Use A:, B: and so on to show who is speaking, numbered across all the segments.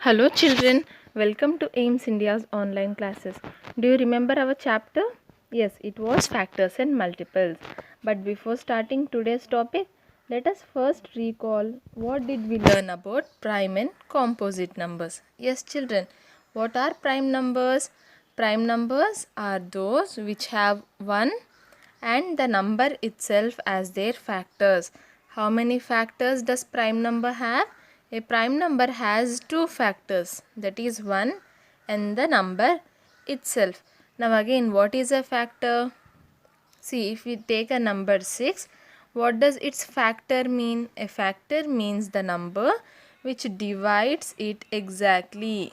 A: Hello children, welcome to AIMS India's online classes. Do you remember our chapter? Yes, it was factors and multiples. But before starting today's topic, let us first recall what did we learn about prime and composite numbers. Yes children, what are prime numbers? Prime numbers are those which have 1 and the number itself as their factors. How many factors does prime number have? A prime number has two factors, that is 1 and the number itself. Now again, what is a factor? See, if we take a number 6, what does its factor mean? A factor means the number which divides it exactly.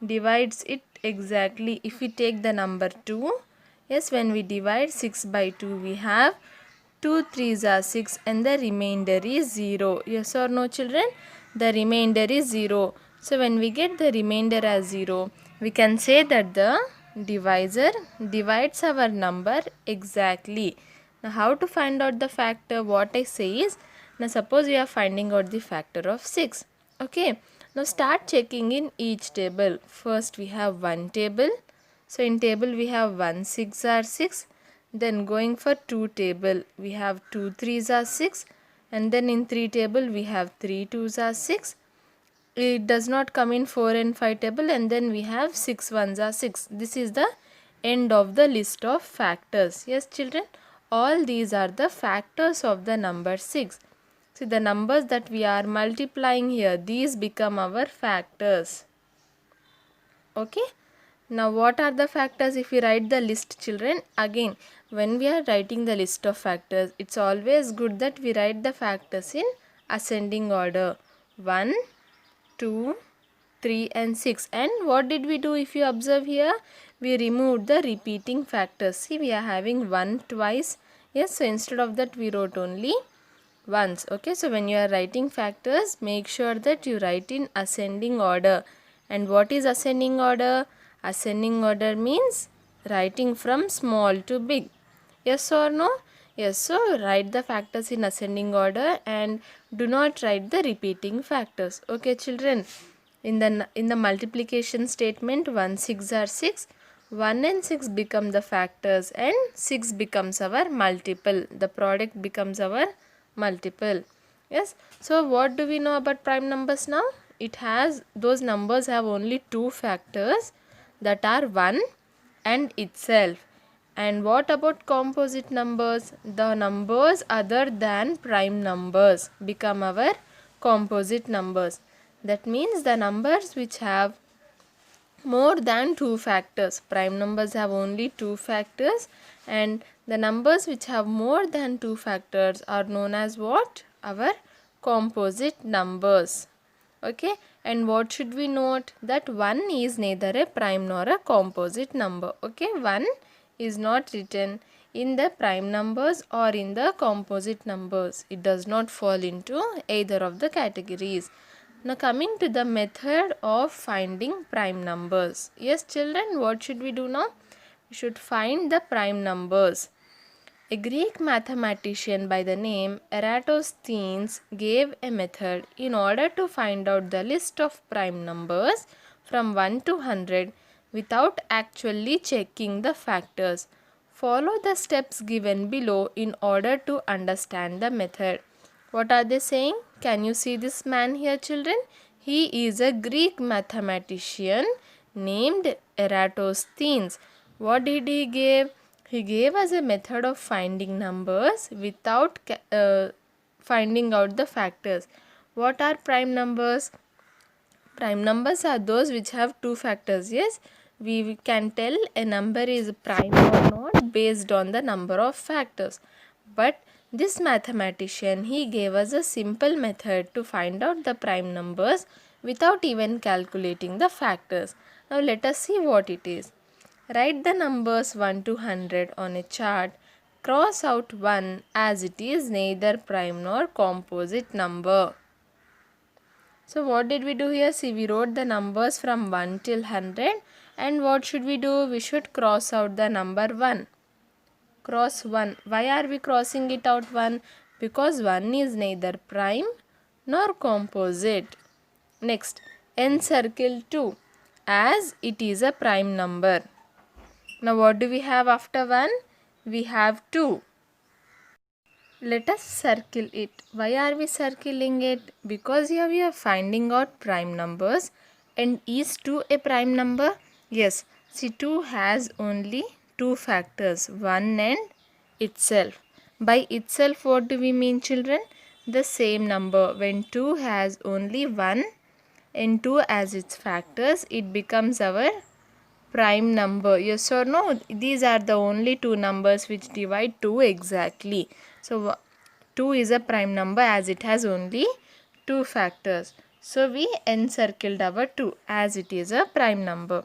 A: If we take the number 2, yes, when we divide 6 by 2, we have 2 3s are 6 and the remainder is 0. Yes or no children? The remainder is 0. So when we get the remainder as 0, we can say that the divisor divides our number exactly. Now how to find out the factor? What I say is, now suppose we are finding out the factor of 6. Okay. Now start checking in each table. First we have one table. So in table we have 1 6 are 6. Then going for 2 table we have 2 3s are 6. And then in 3 table we have 3 2s are 6. It does not come in 4 and 5 table, and then we have 6 1s are 6. This is the end of the list of factors. Yes children, all these are the factors of the number 6. See, the numbers that we are multiplying here, these become our factors. Okay. Now what are the factors? If we write the list children, again when we are writing the list of factors, it's always good that we write the factors in ascending order. 1, 2, 3 and 6. And what did we do? If you observe here, we removed the repeating factors. See, we are having 1 twice. Yes, so instead of that we wrote only once. Okay, so when you are writing factors, make sure that you write in ascending order. And what is ascending order? Ascending order means writing from small to big. Yes or no? Yes, so write the factors in ascending order and do not write the repeating factors. Okay children, in the multiplication statement, 1 6 are 6. 1 and 6 become the factors and 6 becomes our multiple. The product becomes our multiple. Yes, so what do we know about prime numbers now? Those numbers have only two factors, that are 1 and itself. And what about composite numbers? The numbers other than prime numbers become our composite numbers. That means the numbers which have more than two factors. Prime numbers have only two factors, and the numbers which have more than two factors are known as what? Our composite numbers. Okay, and what should we note? That 1 is neither a prime nor a composite number. Okay, 1 is not written in the prime numbers or in the composite numbers. It does not fall into either of the categories. Now coming to the method of finding prime numbers. Yes children, what should we do now? We should find the prime numbers. A Greek mathematician by the name Eratosthenes gave a method in order to find out the list of prime numbers from 1 to 100 without actually checking the factors. Follow the steps given below in order to understand the method. What are they saying? Can you see this man here children? He is a Greek mathematician named Eratosthenes. What did he give? He gave us a method of finding numbers without finding out the factors. What are prime numbers? Prime numbers are those which have two factors. Yes, we can tell a number is prime or not based on the number of factors. But this mathematician, he gave us a simple method to find out the prime numbers without even calculating the factors. Now let us see what it is. Write the numbers 1 to 100 on a chart. Cross out 1 as it is neither prime nor composite number. So what did we do here? See, we wrote the numbers from 1 till 100, and what should we do? We should cross out the number 1. Cross 1. Why are we crossing it out 1? Because 1 is neither prime nor composite. Next, encircle 2 as it is a prime number. Now what do we have after 1? We have 2. Let us circle it. Why are we circling it? Because here we are finding out prime numbers. And is 2 a prime number? Yes. See, 2 has only 2 factors, 1 and itself. By itself, what do we mean, children? The same number. When 2 has only 1 and 2 as its factors, it becomes our prime number. Yes or no? These are the only two numbers which divide 2 exactly. So 2 is a prime number as it has only 2 factors. So we encircled our 2 as it is a prime number.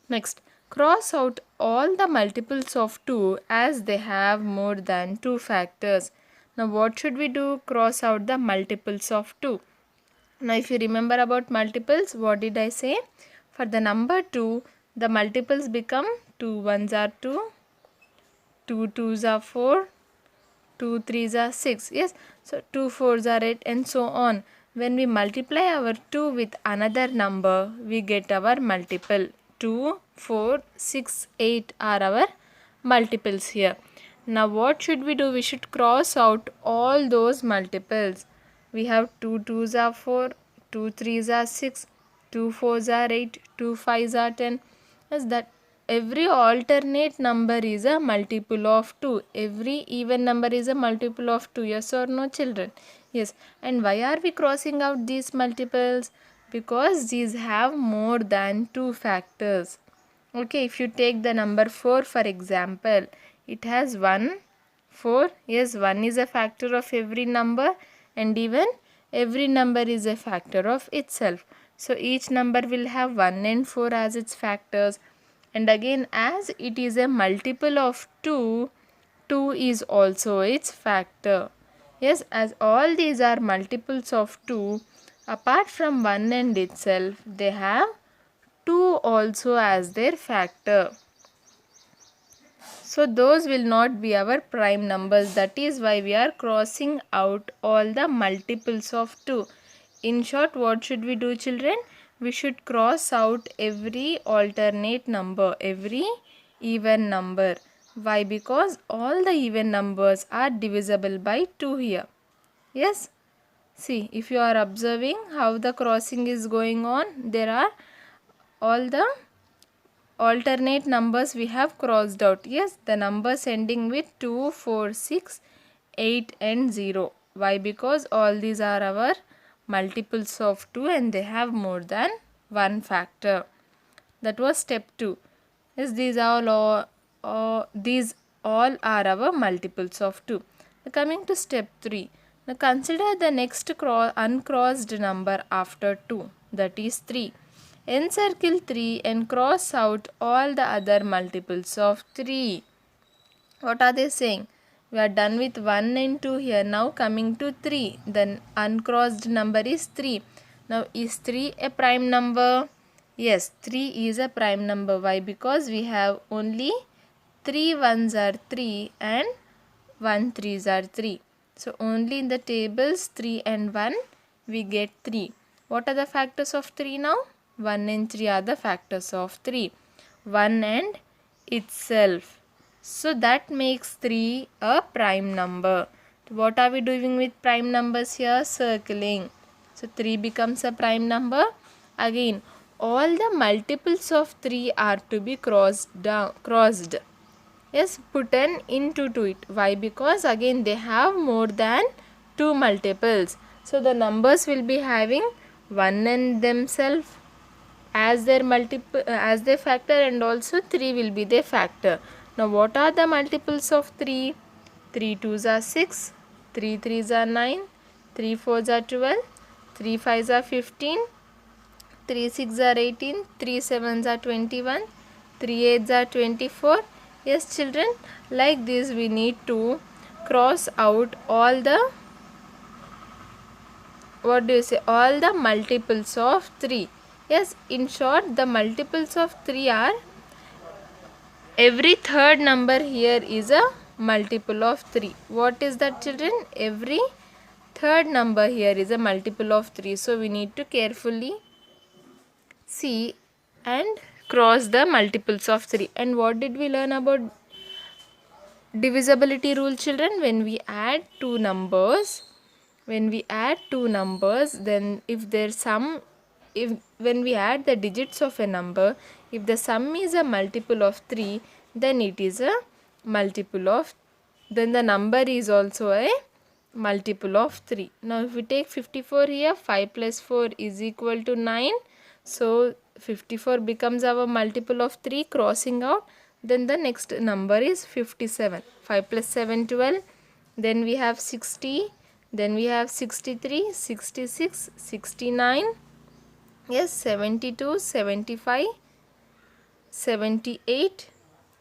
A: Next, cross out all the multiples of 2 as they have more than 2 factors. Now what should we do? Cross out the multiples of 2. Now if you remember about multiples, what did I say? For the number 2, the multiples become 2 ones are 2, 2 twos are 4, 2 threes are 6. Yes, so 2 fours are 8 and so on. When we multiply our 2 with another number, we get our multiple. 2, 4, 6, 8 are our multiples here. Now what should we do? We should cross out all those multiples. We have 2 twos are 4, 2 threes are 6, 2 fours are 8, 2 fives are 10. As that every alternate number is a multiple of 2. Every even number is a multiple of 2. Yes or no, children? Yes. And why are we crossing out these multiples? Because these have more than 2 factors. Okay, if you take the number 4 for example, it has 1, 4. Yes, 1 is a factor of every number and even every number is a factor of itself. So each number will have 1 and 4 as its factors. And again, as it is a multiple of 2, 2 is also its factor. Yes, as all these are multiples of 2, apart from 1 and itself, they have 2 also as their factor. So those will not be our prime numbers. That is why we are crossing out all the multiples of 2. In short, what should we do, children? We should cross out every alternate number, every even number. Why? Because all the even numbers are divisible by 2 here. Yes? See, if you are observing how the crossing is going on, there are all the alternate numbers we have crossed out. Yes, the numbers ending with 2, 4, 6, 8 and 0. Why? Because all these are our multiples of 2 and they have more than one factor. That was step 2. Yes, these all are our multiples of 2. Now, coming to step 3. Now consider the next uncrossed number after 2, that is 3. Encircle 3 and cross out all the other multiples of 3. What are they saying? We are done with 1 and 2 here. Now coming to 3. The uncrossed number is 3. Now is 3 a prime number? Yes, 3 is a prime number. Why? Because we have only 3 ones are 3 and 1 threes are 3. So only in the tables 3 and 1 we get 3. What are the factors of 3 now? 1 and 3 are the factors of 3. 1 and itself. So that makes 3 a prime number. What are we doing with prime numbers here? Circling. So 3 becomes a prime number. Again, all the multiples of 3 are to be crossed. Yes, put an into to it. Why? Because again they have more than 2 multiples. So the numbers will be having 1 and themselves as their factor and also 3 will be their factor. Now what are the multiples of 3? 3 twos are 6, 3 threes are 9, 3 fours are 12, 3 fives are 15, 3 six are 18, 3 sevens are 21, 3 eights are 24. Yes, children, like this we need to cross out all the all the multiples of 3. Yes, in short, the multiples of 3 are every third number here is a multiple of 3. What is that, children? Every third number here is a multiple of 3. So we need to carefully See and cross the multiples of 3. And what did we learn about divisibility rule, children? When we add two numbers, then if their sum, if when we add the digits of a number, if the sum is a multiple of 3, then it is a multiple of, then the number is also a multiple of 3. Now if we take 54 here, 5 plus 4 is equal to 9. So 54 becomes our multiple of 3, crossing out. Then the next number is 57. 5 plus 7, 12. Then we have 60. Then we have 63, 66, 69. Yes, 72, 75, 78,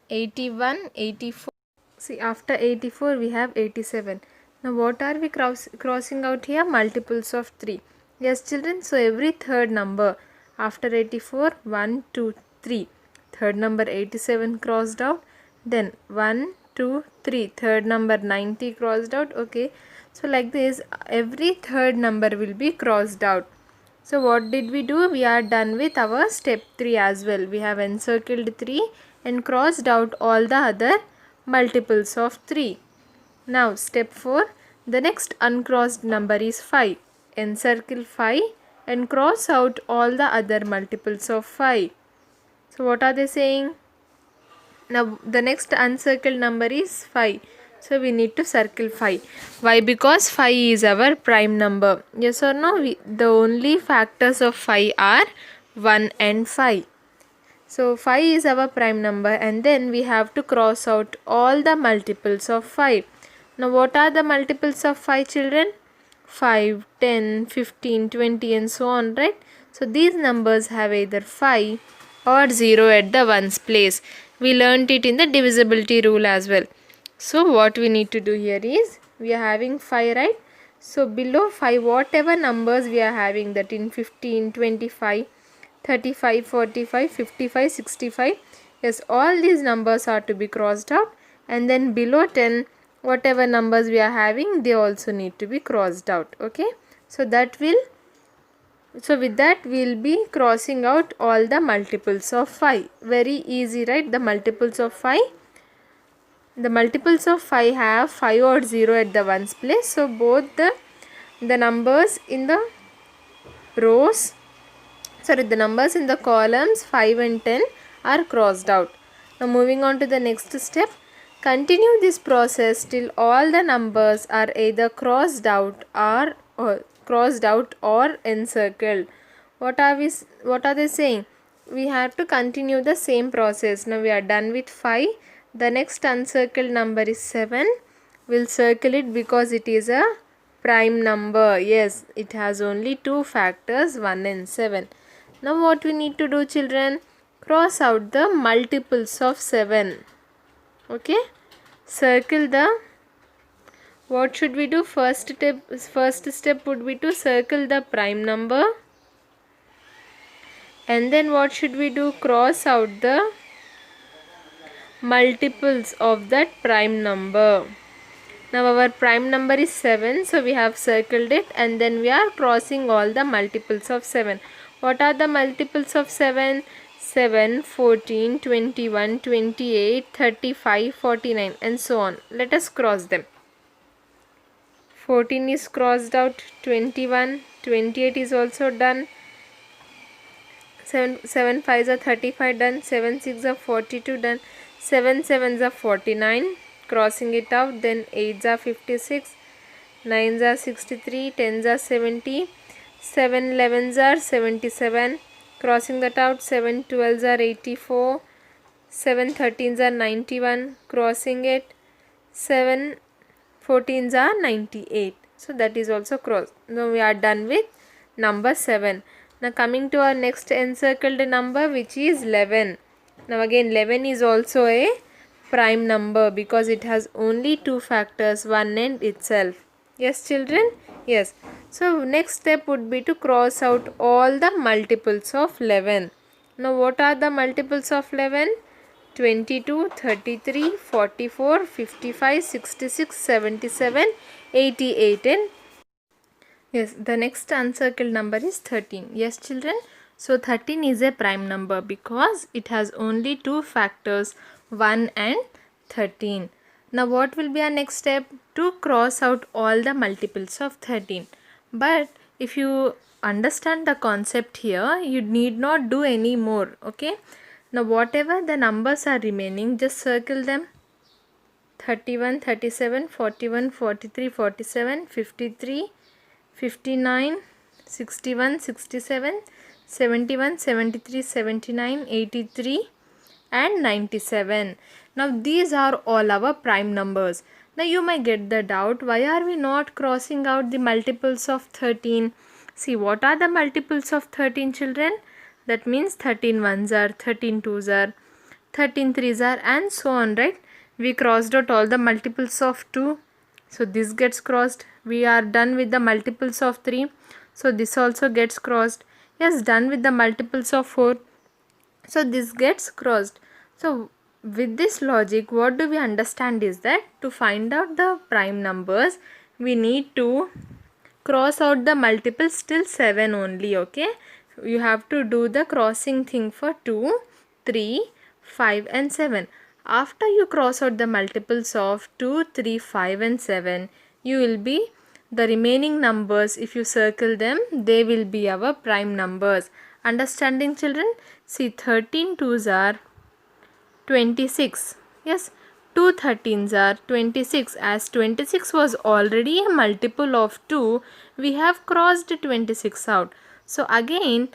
A: 81, 84. See, after 84 we have 87. Now what are we crossing out here? Multiples of 3. Yes, children. So every third number after 84, 1, 2, 3. Third number 87 crossed out. Then 1, 2, 3. Third number 90 crossed out. Okay. So like this, every third number will be crossed out. So what did we do? We are done with our step 3 as well. We have encircled 3 and crossed out all the other multiples of 3. Now step 4, the next uncrossed number is 5. Encircle 5 and cross out all the other multiples of 5. So what are they saying? Now the next uncircled number is 5. So we need to circle 5. Why? Because 5 is our prime number. Yes or no? The only factors of 5 are 1 and 5. So 5 is our prime number, and then we have to cross out all the multiples of 5. Now what are the multiples of 5, children? 5, 10, 15, 20 and so on, right? So these numbers have either 5 or 0 at the ones place. We learnt it in the divisibility rule as well. So what we need to do here is, we are having 5, right? So below 5, whatever numbers we are having, that in 15, 25, 35, 45, 55, 65, yes, all these numbers are to be crossed out. And then below 10, whatever numbers we are having, they also need to be crossed out. Okay, so with that we will be crossing out all the multiples of 5. Very easy, right? The multiples of 5. The multiples of 5 have 5 or 0 at the ones place. So both the numbers in the rows, the numbers in the columns 5 and 10 are crossed out. Now moving on to the next step. Continue this process till all the numbers are either crossed out or encircled. What are they saying? We have to continue the same process. Now we are done with 5. The next uncircled number is 7. We'll circle it because it is a prime number. Yes, it has only two factors, 1 and 7. Now what we need to do, children? Cross out the multiples of 7. Okay, circle the, what should we do? First step would be to circle the prime number. And then what should we do? Cross out the multiples of that prime number. Now our prime number is 7, so we have circled it, and then we are crossing all the multiples of 7. What are the multiples of 7? 7, 14, 21, 28, 35, 49 and so on. Let us cross them. 14 is crossed out, 21, 28 is also done, 7 5s are 35 done, 7 6s are 42 done, 7 7s are 49, crossing it out. Then 8s are 56, 9s are 63, 10s are 70, 7 11s are 77, crossing that out. 7 12s are 84, 7 13s are 91, crossing it. 7 14s are 98. So that is also crossed. Now we are done with number 7. Now coming to our next encircled number, which is 11. Now again 11 is also a prime number because it has only two factors, 1 and itself. Yes, children? Yes. So next step would be to cross out all the multiples of 11. Now what are the multiples of 11? 22, 33, 44, 55, 66, 77, 88 and yes, the next uncircled number is 13. Yes, children? So 13 is a prime number because it has only two factors, 1 and 13. Now what will be our next step? To cross out all the multiples of 13. But if you understand the concept here, you need not do any more. Okay. Now whatever the numbers are remaining, just circle them. 31, 37, 41, 43, 47, 53, 59, 61, 67, 71, 73, 79, 83 and 97. Now these are all our prime numbers. Now you might get the doubt, why are we not crossing out the multiples of 13? See, what are the multiples of 13, children? That means 13 ones are, 13 twos are, 13 threes are, and so on, right? We crossed out all the multiples of 2. So this gets crossed. We are done with the multiples of 3. So this also gets crossed. Yes, done with the multiples of 4. So this gets crossed. So with this logic, what do we understand is that to find out the prime numbers, we need to cross out the multiples till 7 only. Okay, you have to do the crossing thing for 2, 3, 5 and 7. After you cross out the multiples of 2, 3, 5 and 7, you will be the remaining numbers, if you circle them, they will be our prime numbers. Understanding, children? See, 13 twos are 26. Yes, 2 13s are 26. As 26 was already a multiple of 2, we have crossed 26 out. So again,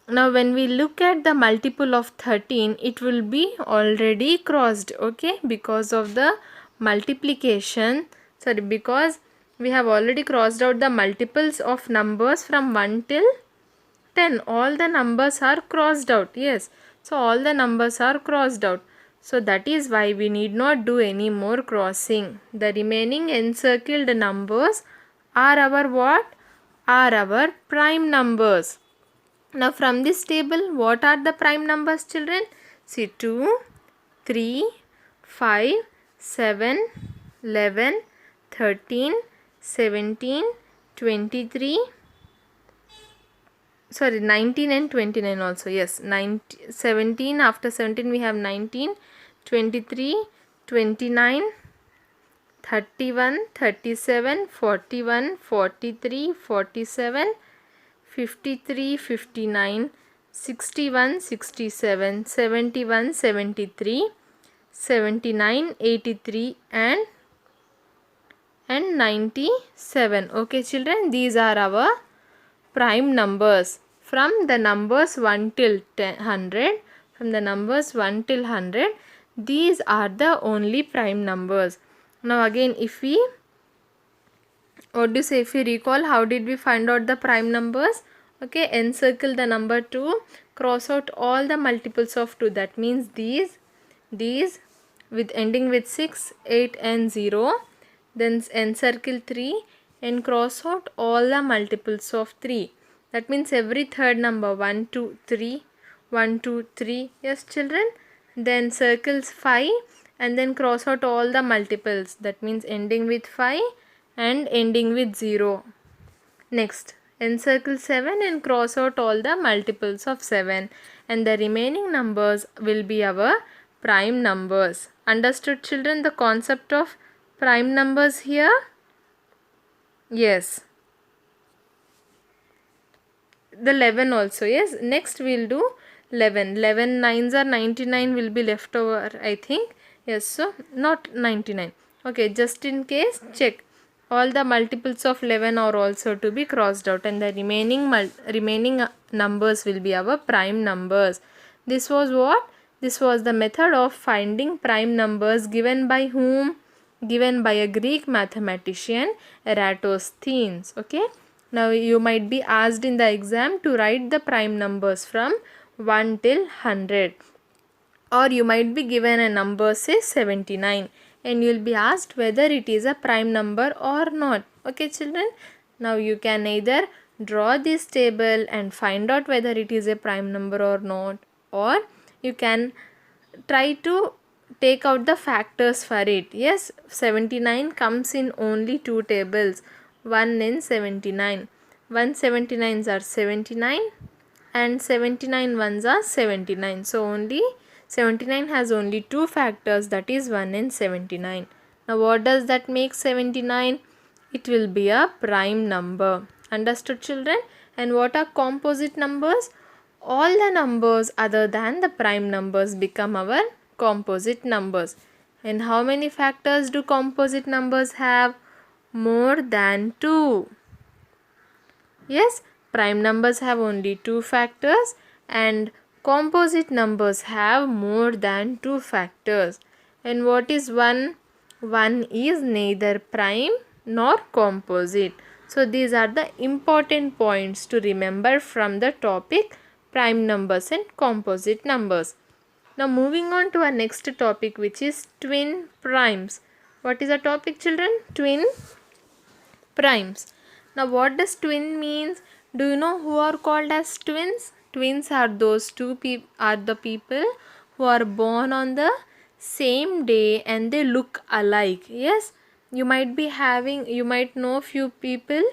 A: now when we look at the multiple of 13, it will be already crossed, okay, because of the multiplication. Sorry, because we have already crossed out the multiples of numbers from 1 till 10. All the numbers are crossed out. Yes, so all the numbers are crossed out. So that is why we need not do any more crossing. The remaining encircled numbers are our what? Are our prime numbers. Now from this table, what are the prime numbers, children? See, 2, 3, 5, 7, 11, 13, 17, 23, sorry, 19 and 29 also. Yes, 17, after 17 we have 19, 23, 29, 31, 37, 41, 43, 47, 53, 59, 61, 67, 71, 73, 79, 83 and 97. Okay, children, these are our prime numbers. From the numbers 1 till 100, from the numbers 1 till 100, these are the only prime numbers. Now again, if we, what do you say, if we recall, how did we find out the prime numbers? Okay, encircle the number 2, cross out all the multiples of 2. That means these with ending with 6, 8 and 0. Then encircle 3 and cross out all the multiples of 3. That means every third number, 1, 2, 3, 1, 2, 3. Yes, children. Then circles 5 and then cross out all the multiples. That means ending with 5 and ending with 0. Next, encircle 7 and cross out all the multiples of 7. And the remaining numbers will be our prime numbers. Understood, children, the concept of prime numbers here? Yes. The 11 also. Yes. Next we'll do 11. 11 nines are 99 will be left over, I think. Yes. So not 99. Okay. Just in case, check. All the multiples of 11 are also to be crossed out, and the remaining numbers will be our prime numbers. This was what? This was the method of finding prime numbers given by whom? Given by a Greek mathematician, Eratosthenes. Okay. Now you might be asked in the exam to write the prime numbers from 1 till 100. Or you might be given a number, say 79, and you will be asked whether it is a prime number or not. Okay, children. Now you can either draw this table and find out whether it is a prime number or not, or you can try to take out the factors for it. Yes, 79 comes in only two tables, 1 in 79. 179s are 79, and 79 ones are 79. So only 79 has only two factors, that is 1 and 79. Now what does that make 79? It will be a prime number. Understood, children? And what are composite numbers? All the numbers other than the prime numbers become our composite numbers. And how many factors do composite numbers have? More than 2. Yes, prime numbers have only two factors and composite numbers have more than two factors. And what is 1? 1 is neither prime nor composite. So these are the important points to remember from the topic prime numbers and composite numbers. Now moving on to our next topic, which is twin primes. What is the topic, children? Twin primes. Now what does twin means? Do you know who are called as twins? Twins are those the people who are born on the same day and they look alike. Yes, you might know few people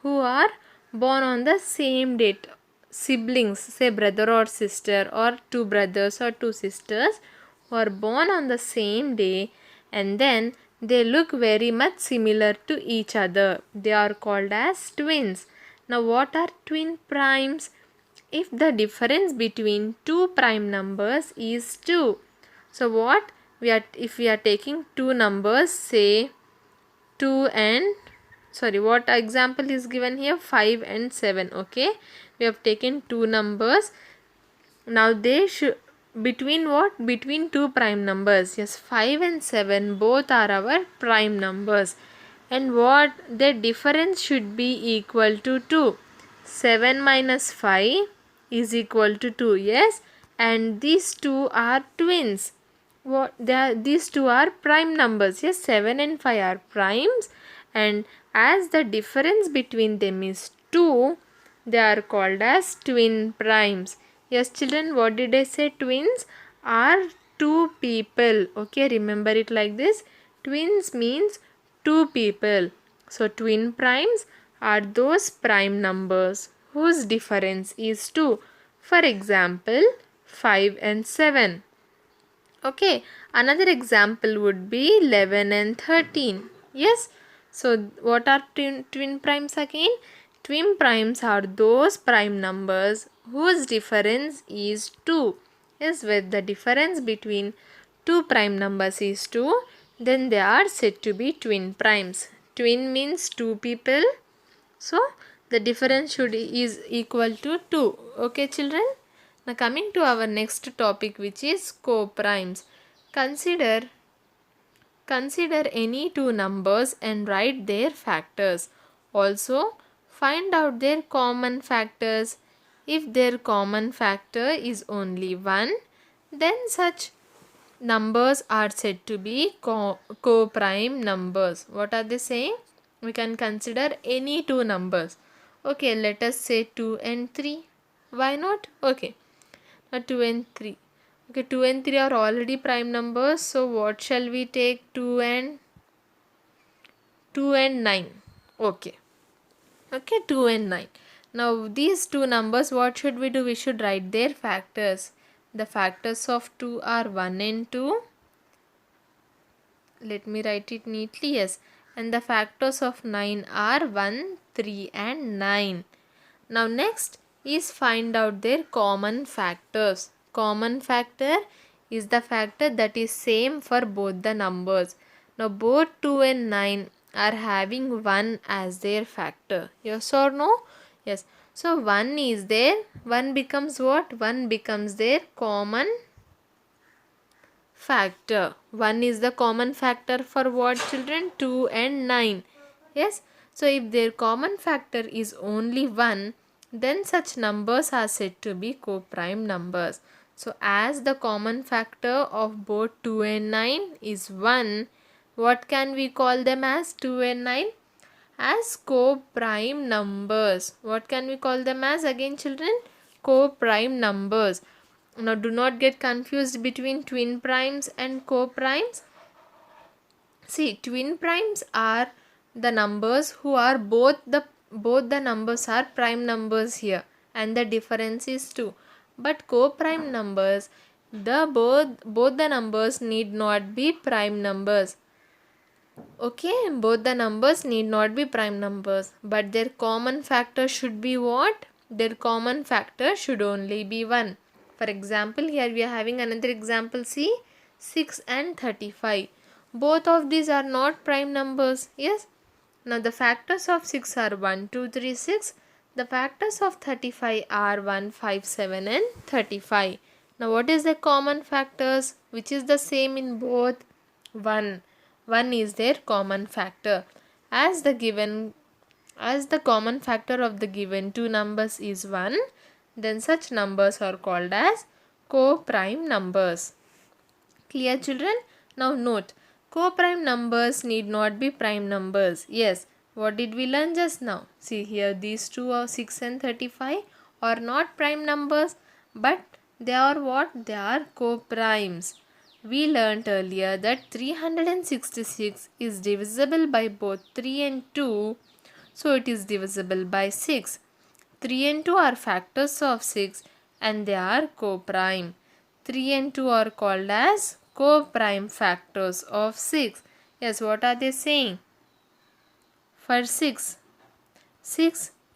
A: who are born on the same date. Siblings, say brother or sister, or two brothers or two sisters who are born on the same day and then they look very much similar to each other. They are called as twins. Now what are twin primes? If the difference between two prime numbers is 2. So what if we are taking two numbers, say 2 and what example is given here, 5 and 7. Okay, we have taken two numbers. Now they should between what? Between two prime numbers. Yes, 5 and 7 both are our prime numbers. And what? Their difference should be equal to 2. 7 minus 5 is equal to 2. Yes, and these two are twins. These two are prime numbers. Yes, 7 and 5 are primes, and as the difference between them is 2, they are called as twin primes. Yes, children, what did I say? Twins are two people. Okay, remember it like this. Twins means two people. So twin primes are those prime numbers whose difference is 2. For example, 5 and 7. Okay, another example would be 11 and 13. Yes, so what are twin primes again? Twin primes are those prime numbers whose difference is 2. Yes, with the difference between two prime numbers is 2, then they are said to be twin primes. Twin means two people, so the difference is equal to 2. Okay, children? Now coming to our next topic, which is co-primes. Consider any two numbers and write their factors. Also find out their common factors. If their common factor is only 1, then such numbers are said to be co-prime numbers. What are they saying? We can consider any two numbers. Okay, let us say 2 and 3. Why not? Okay. Now 2 and 3. Okay, 2 and 3 are already prime numbers. So what shall we take? 2 and 9. Okay. Okay, 2 and 9. Now these two numbers, what should we do? We should write their factors. The factors of 2 are 1 and 2. Let me write it neatly. Yes. And the factors of 9 are 1, 3 and 9. Now next is find out their common factors. Common factor is the factor that is same for both the numbers. Now both 2 and 9 are having 1 as their factor. Yes or no? Yes. So 1 is there. 1 becomes what? 1 becomes their common factor. 1 is the common factor for what, children? 2 and 9. Yes. So if their common factor is only 1, then such numbers are said to be co-prime numbers. So as the common factor of both 2 and 9 is 1, what can we call them as 2 and 9? As co-prime numbers. What can we call them as again, children? Co-prime numbers. Now do not get confused between twin primes and co-primes. See, twin primes are the numbers who are both the numbers are prime numbers here, and the difference is 2. But co-prime numbers, both the numbers need not be prime numbers. Okay, both the numbers need not be prime numbers, but their common factor should be what? Their common factor should only be 1. For example, here we are having another example. See, 6 and 35. Both of these are not prime numbers. Yes. Now the factors of 6 are 1, 2, 3, 6. The factors of 35 are 1, 5, 7 and 35. Now what is the common factors which is the same in both? 1. 1 is their common factor. As the common factor of the given two numbers is 1, then such numbers are called as co-prime numbers. Clear, children? Now note, co-prime numbers need not be prime numbers. Yes, what did we learn just now? See here, these two are 6 and 35 are not prime numbers, but they are what? They are co-primes. We learnt earlier that 366 is divisible by both 3 and 2, so it is divisible by 6. 3 and 2 are factors of 6 and they are co-prime. 3 and 2 are called as co-prime factors of 6. Yes, what are they saying? For 6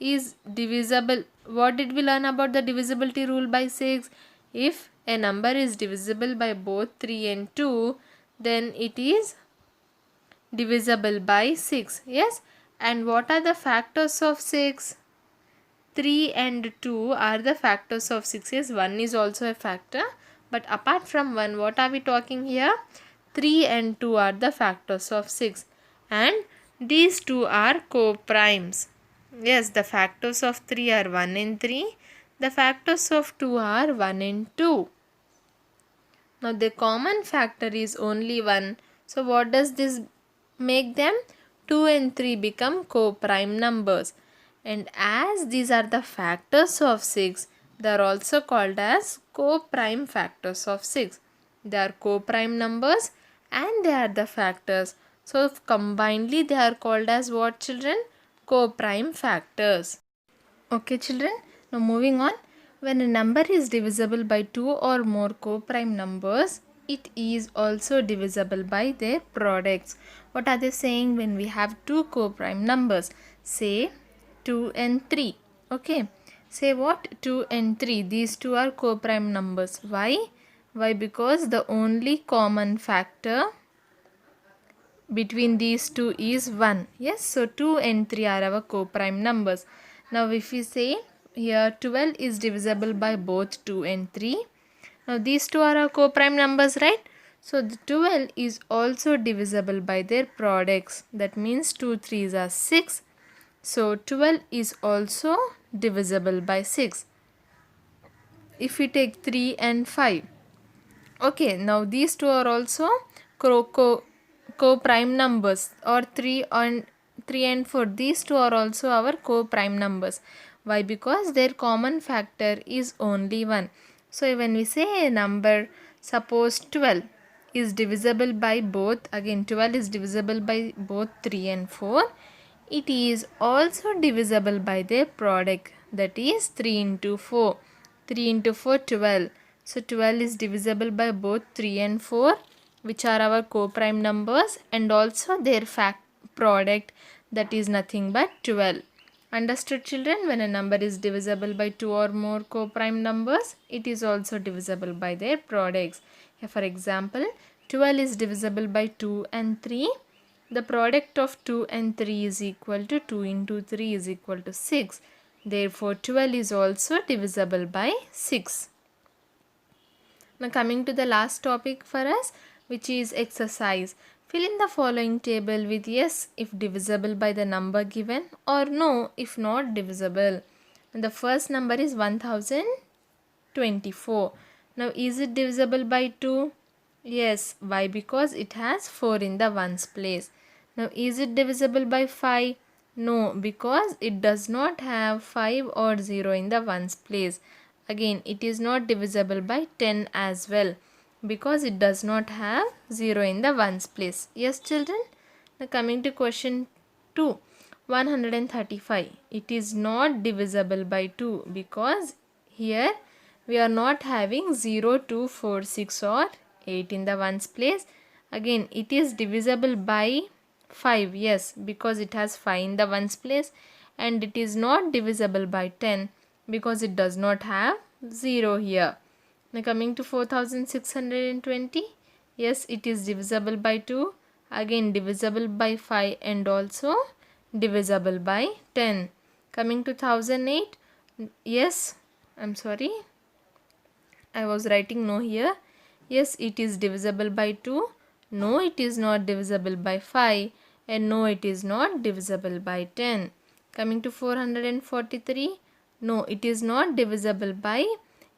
A: is divisible. What did we learn about the divisibility rule by 6? If a number is divisible by both 3 and 2, then it is divisible by 6. Yes, and what are the factors of 6? 3 and 2 are the factors of 6. Yes, 1 is also a factor, but apart from 1, what are we talking here? 3 and 2 are the factors of 6, and these two are co-primes. Yes, the factors of 3 are 1 and 3. The factors of 2 are 1 and 2. Now the common factor is only 1. So what does this make them? 2 and 3 become co-prime numbers. And as these are the factors of 6, they are also called as co-prime factors of 6. They are co-prime numbers and they are the factors. So combinedly they are called as what, children? Co-prime factors. Okay, children. Now moving on. When a number is divisible by 2 or more co-prime numbers, it is also divisible by their products. What are they saying? When we have two co-prime numbers, say 2 and 3. Okay. Say what? 2 and 3. These two are co-prime numbers. Why? Why? Because the only common factor between these two is 1. Yes. So 2 and 3 are our co-prime numbers. Now if we say here 12 is divisible by both 2 and 3. Now these two are our co-prime numbers, right? So the 12 is also divisible by their products. That means 2 3s are 6. So 12 is also divisible by 6. If we take 3 and 5. Okay, now these two are also co-prime numbers, or 3 and 4. These two are also our co-prime numbers. Why? Because their common factor is only 1. So when we say a number, suppose 12 is divisible by both, again 12 is divisible by both 3 and 4. It is also divisible by their product, that is 3 into 4. 3 into 4, 12. So 12 is divisible by both 3 and 4, which are our co-prime numbers, and also their product, that is nothing but 12. Understood, children? When a number is divisible by 2 or more co-prime numbers, it is also divisible by their products. Here, for example, 12 is divisible by 2 and 3. The product of 2 and 3 is equal to 2 into 3 is equal to 6. Therefore, 12 is also divisible by 6. Now coming to the last topic for us, which is exercise. Fill in the following table with yes if divisible by the number given, or no if not divisible. And the first number is 1024. Now is it divisible by 2? Yes. Why? Because it has 4 in the ones place. Now is it divisible by 5? No, because it does not have 5 or 0 in the ones place. Again, it is not divisible by 10 as well, because it does not have 0 in the ones place. Yes, children? Now coming to question 2. 135. It is not divisible by 2 because here we are not having 0, 2, 4, 6 or 8 in the ones place. Again, it is divisible by 5. Yes, because it has 5 in the ones place, and it is not divisible by 10 because it does not have 0 here. Now coming to 4620. Yes, it is divisible by 2. Again, divisible by 5 and also divisible by 10. Coming to 1008. Yes, I'm sorry, I was writing no here. Yes, it is divisible by 2. No, it is not divisible by 5. And no, it is not divisible by 10. Coming to 443. No, it is not divisible by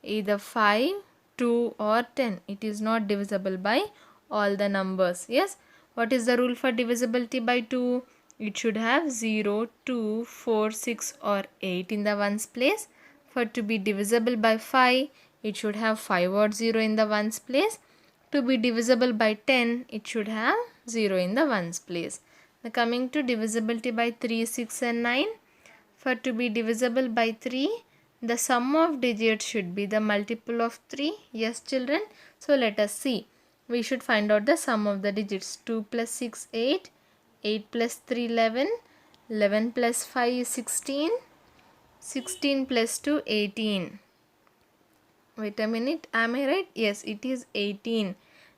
A: either 5, 2 or 10. It is not divisible by all the numbers. Yes, what is the rule for divisibility by 2? It should have 0, 2, 4, 6 or 8 in the ones place. For to be divisible by 5, it should have 5 or 0 in the ones place. To be divisible by 10, it should have 0 in the ones place. Now coming to divisibility by 3, 6 and 9. For to be divisible by 3, the sum of digits should be the multiple of 3. Yes, children. So let us see. We should find out the sum of the digits. 2 plus 6, 8. 8 plus 3, 11. 11 plus 5 is 16. 16 plus 2, 18. Wait a minute, am I right? Yes, it is 18.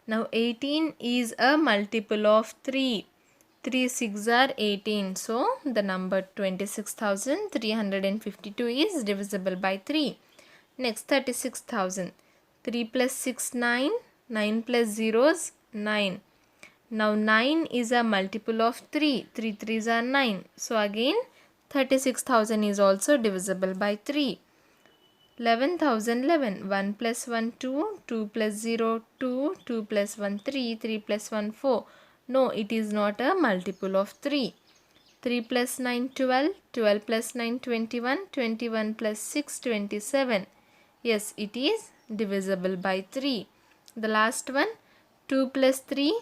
A: Now 18 is a multiple of 3. 3 6 are 18. So the number 26,352 is divisible by 3. Next 36,000. 3 plus 6, 9. 9 plus 0s, 9. Now 9 is a multiple of 3. 3 3s are 9. So again 36,000 is also divisible by 3. 11,011. 1 plus 1, 2. 2 plus 0, 2. 2 plus 1, 3. 3 plus 1, 4. No, it is not a multiple of 3. 3 plus 9, 12. 12 plus 9, 21. 21 plus 6, 27. Yes, it is divisible by 3. The last one, 2 plus 3.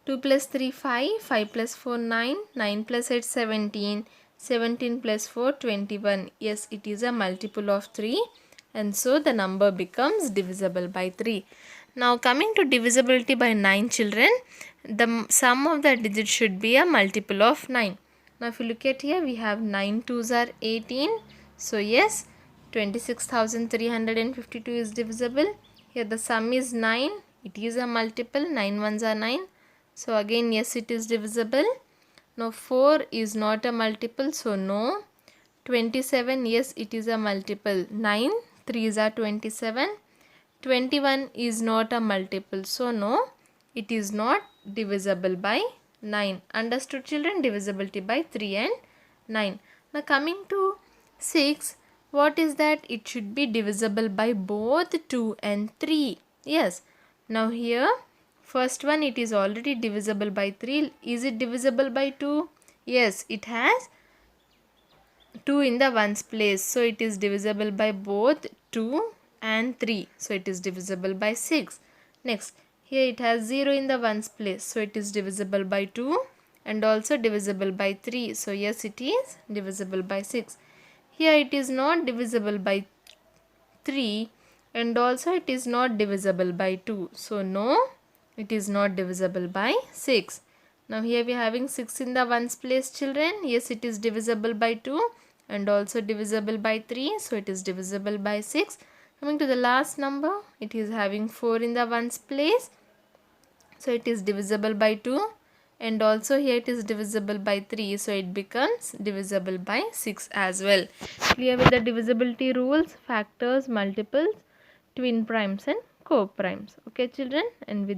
A: 2 plus 3, 5. 5 plus 4, 9. 9 plus 8, 17. 17 plus 4, 21. Yes, it is a multiple of 3. And so the number becomes divisible by 3. Now coming to divisibility by 9, children, the sum of the digits should be a multiple of 9. Now if you look at here, we have 9 2s are 18. So yes, 26,352 is divisible. Here the sum is 9. It is a multiple. 9 1s are 9. So again, yes, it is divisible. Now 4 is not a multiple, so no. 27, yes, it is a multiple. 9 3s are 27. 21 is not a multiple, so no, it is not divisible by 9. Understood, children? Divisibility by 3 and 9. Now coming to 6, what is that? It should be divisible by both 2 and 3. Yes. Now here, first one, it is already divisible by 3. Is it divisible by 2? Yes, it has 2 in the ones place. So it is divisible by both 2 and 3. So it is divisible by 6. Next, here it has 0 in the ones place. So it is divisible by 2 and also divisible by 3. So yes, it is divisible by 6. Here it is not divisible by 3 and also it is not divisible by 2. So no, it is not divisible by 6. Now here we are having 6 in the ones place, children. Yes, it is divisible by 2 and also divisible by 3. So it is divisible by 6. Coming to the last number, it is having 4 in the ones place. So it is divisible by 2 and also here it is divisible by 3. So it becomes divisible by 6 as well. Clear with the divisibility rules, factors, multiples, twin primes and co-primes. Okay, children? And with